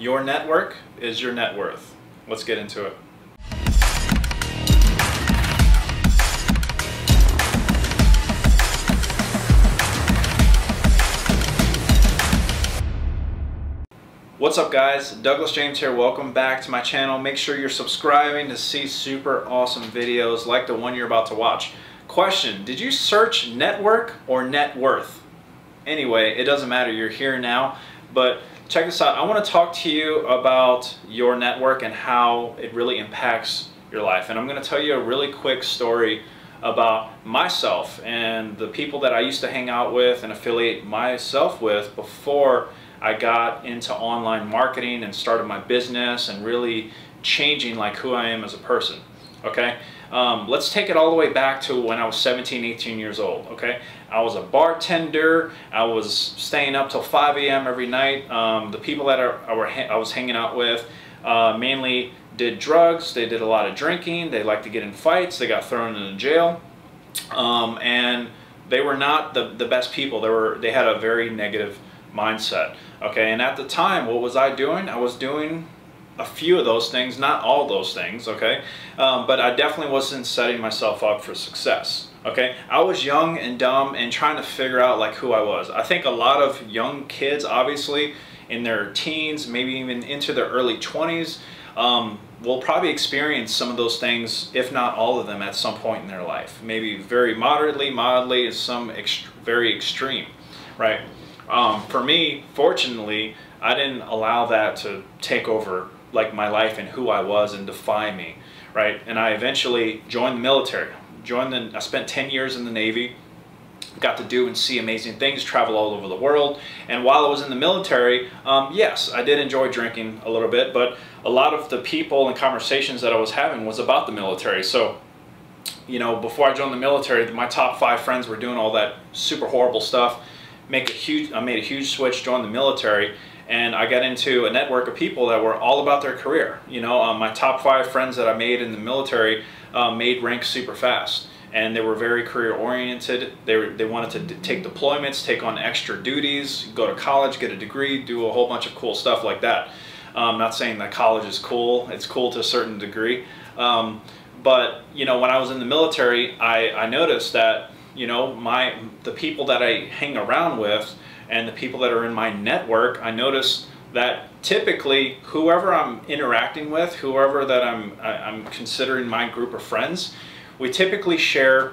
Your network is your net worth. Let's get into it. What's up guys, Douglas James here. Welcome back to my channel. Make sure you're subscribing to see super awesome videos like the one you're about to watch. Question, did you search network or net worth? Anyway, it doesn't matter, you're here now, but check this out. I want to talk to you about your network and how it really impacts your life. And I'm going to tell you a really quick story about myself and the people that I used to hang out with and affiliate myself with before I got into online marketing and started my business and really changing like who I am as a person. Okay, let's take it all the way back to when I was 17, 18 years old. Okay, I was a bartender. I was staying up till 5 a.m. every night. The people that I was hanging out with mainly did drugs. They did a lot of drinking. They liked to get in fights. They got thrown into jail, and they were not the best people. They had a very negative mindset. Okay, and at the time, what was I doing? I was doing a few of those things, not all those things, okay? But I definitely wasn't setting myself up for success, okay? I was young and dumb and trying to figure out like who I was. I think a lot of young kids, obviously, in their teens, maybe even into their early 20s, will probably experience some of those things, if not all of them, at some point in their life. Maybe very mildly, and some very extreme, right? For me, fortunately, I didn't allow that to take over like my life and who I was and define me, right? And I eventually joined the military. I spent 10 years in the Navy, got to do and see amazing things, travel all over the world. And while I was in the military, yes, I did enjoy drinking a little bit, but a lot of the people and conversations that I was having was about the military. So, you know, before I joined the military, my top 5 friends were doing all that super horrible stuff. I made a huge switch, joined the military, and I got into a network of people that were all about their career. You know, my top 5 friends that I made in the military made rank super fast, and they were very career oriented. They wanted to take deployments, take on extra duties, go to college, get a degree, do a whole bunch of cool stuff like that. I'm not saying that college is cool. It's cool to a certain degree, but you know, when I was in the military, I noticed that, you know, the people that I hang around with and the people that are in my network, I notice that typically whoever I'm interacting with, whoever that I'm considering my group of friends, we typically share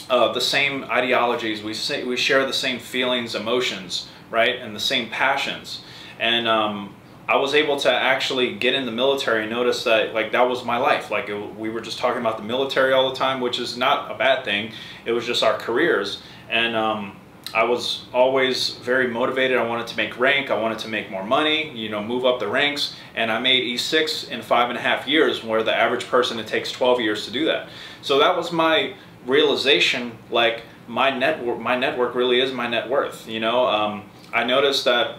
the same ideologies. We share the same feelings, emotions, right, and the same passions. And I was able to actually get in the military and notice that like that was my life. Like we were just talking about the military all the time, which is not a bad thing. It was just our careers. And I was always very motivated. I wanted to make rank. I wanted to make more money, you know, move up the ranks. And I made E6 in 5.5 years, where the average person, it takes 12 years to do that. So that was my realization, like my network really is my net worth. You know, I noticed that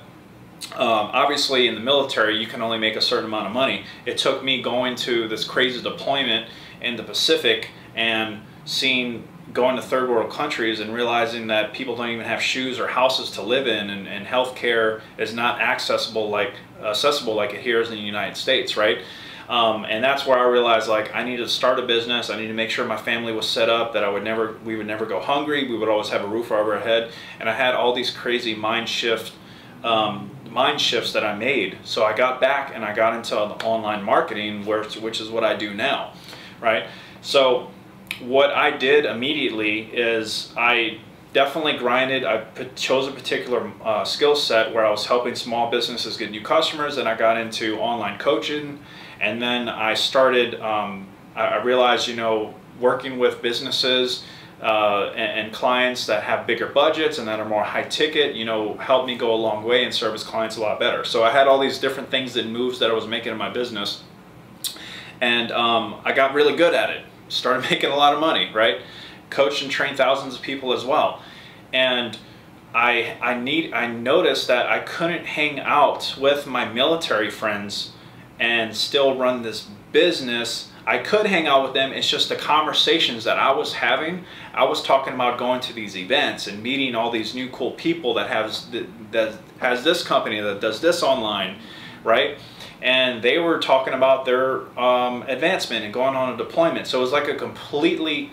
obviously in the military you can only make a certain amount of money. It took me going to this crazy deployment in the Pacific and going to third world countries and realizing that people don't even have shoes or houses to live in, and healthcare is not accessible like it here is in the United States, right? And that's where I realized like I needed to start a business. I needed to make sure my family was set up, that we would never go hungry. We would always have a roof over our head. And I had all these crazy mind shifts that I made. So I got back and I got into online marketing, which is what I do now, right? So what I did immediately is I definitely grinded. I chose a particular skill set where I was helping small businesses get new customers, and I got into online coaching. And then I started, I realized, you know, working with businesses and clients that have bigger budgets and that are more high ticket, you know, helped me go a long way and service clients a lot better. So I had all these different things and moves that I was making in my business, and I got really good at it. Started making a lot of money, right? Coached and trained thousands of people as well. And I noticed that I couldn't hang out with my military friends and still run this business. I could hang out with them. It's just the conversations that I was having. I was talking about going to these events and meeting all these new cool people that has this company that does this online, right? And they were talking about their advancement and going on a deployment. So it was like a completely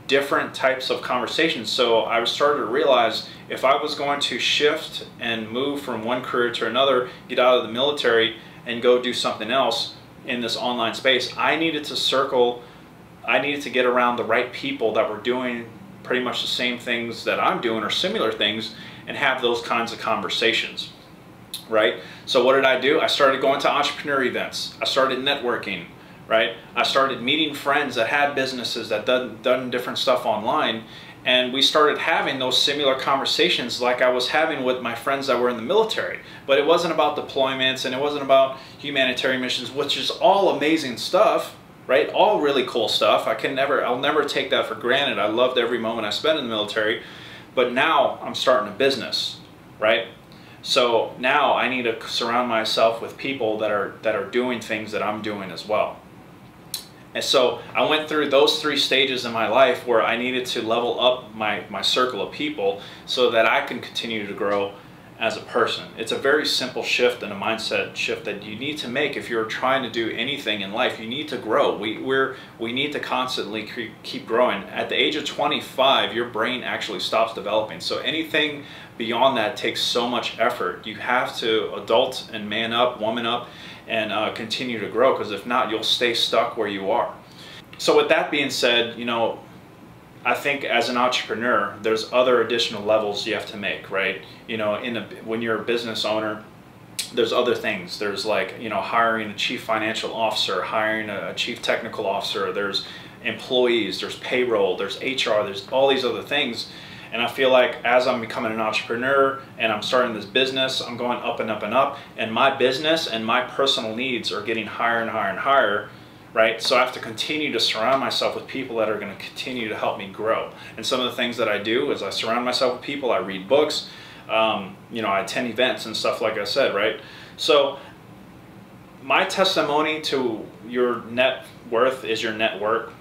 different types of conversations. So I started to realize if I was going to shift and move from one career to another, get out of the military and go do something else in this online space, I needed to get around the right people that were doing pretty much the same things that I'm doing or similar things and have those kinds of conversations, right? So what did I do? I started going to entrepreneur events. I started networking, right? I started meeting friends that had businesses that done different stuff online, and we started having those similar conversations like I was having with my friends that were in the military. But it wasn't about deployments and it wasn't about humanitarian missions, which is all amazing stuff, right? All really cool stuff. I'll never take that for granted. I loved every moment I spent in the military, but now I'm starting a business, right? So now I need to surround myself with people that are doing things that I'm doing as well. And so I went through those 3 stages in my life where I needed to level up my circle of people so that I can continue to grow as a person. It's a very simple shift and a mindset shift that you need to make if you're trying to do anything in life. You need to grow. We need to constantly keep growing. At the age of 25, your brain actually stops developing. So anything beyond that takes so much effort. You have to adult and man up, woman up, and continue to grow, because if not, you'll stay stuck where you are. So with that being said, you know, I think as an entrepreneur, there's other additional levels you have to make, right? You know, when you're a business owner, there's other things. There's like, you know, hiring a chief financial officer, hiring a chief technical officer, there's employees, there's payroll, there's HR, there's all these other things. And I feel like as I'm becoming an entrepreneur and I'm starting this business, I'm going up and up and up, and my business and my personal needs are getting higher and higher and higher, right? So I have to continue to surround myself with people that are going to continue to help me grow. And some of the things that I do is I surround myself with people, I read books, you know, I attend events and stuff like I said, right? So my testimony to your net worth is your network.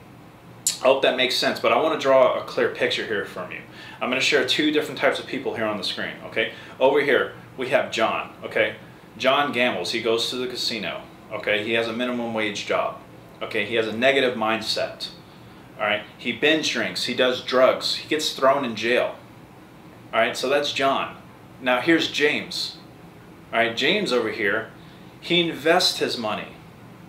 I hope that makes sense, but I want to draw a clear picture here from you. I'm going to share 2 different types of people here on the screen, okay? Over here, we have John, okay? John gambles. He goes to the casino, okay? He has a minimum wage job, okay? He has a negative mindset, all right? He binge drinks. He does drugs. He gets thrown in jail, all right? So that's John. Now here's James, all right? James over here, he invests his money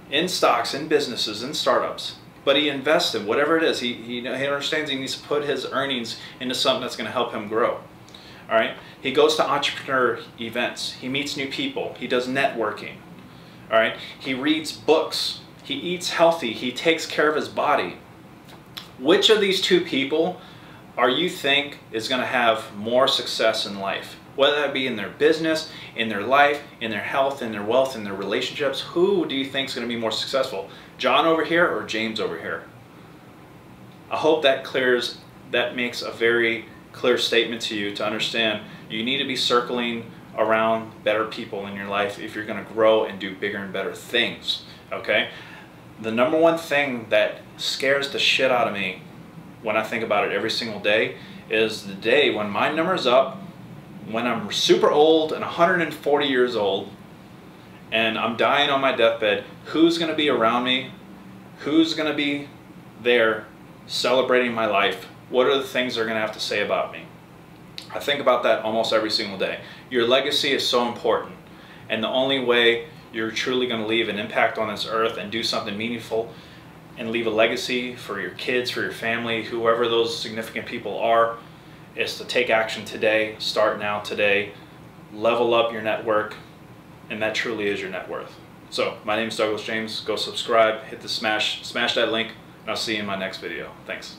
in stocks, in businesses, in startups. But he invested, whatever it is, he understands he needs to put his earnings into something that's going to help him grow. All right? He goes to entrepreneur events. He meets new people. He does networking. All right? He reads books. He eats healthy. He takes care of his body. Which of these 2 people are you think is going to have more success in life? Whether that be in their business, in their life, in their health, in their wealth, in their relationships, who do you think is going to be more successful? John over here or James over here? I hope that makes a very clear statement to you to understand you need to be circling around better people in your life if you're going to grow and do bigger and better things, okay? The number one thing that scares the shit out of me when I think about it every single day is the day when my number's up, when I'm super old and 140 years old and I'm dying on my deathbed. Who's going to be around me? Who's going to be there celebrating my life? What are the things they're going to have to say about me? I think about that almost every single day. Your legacy is so important, and the only way you're truly going to leave an impact on this earth and do something meaningful and leave a legacy for your kids, for your family, whoever those significant people are, is to take action today, start now today, level up your network, and that truly is your net worth. So my name is Douglas James. Go subscribe, hit the smash that link, and I'll see you in my next video. Thanks.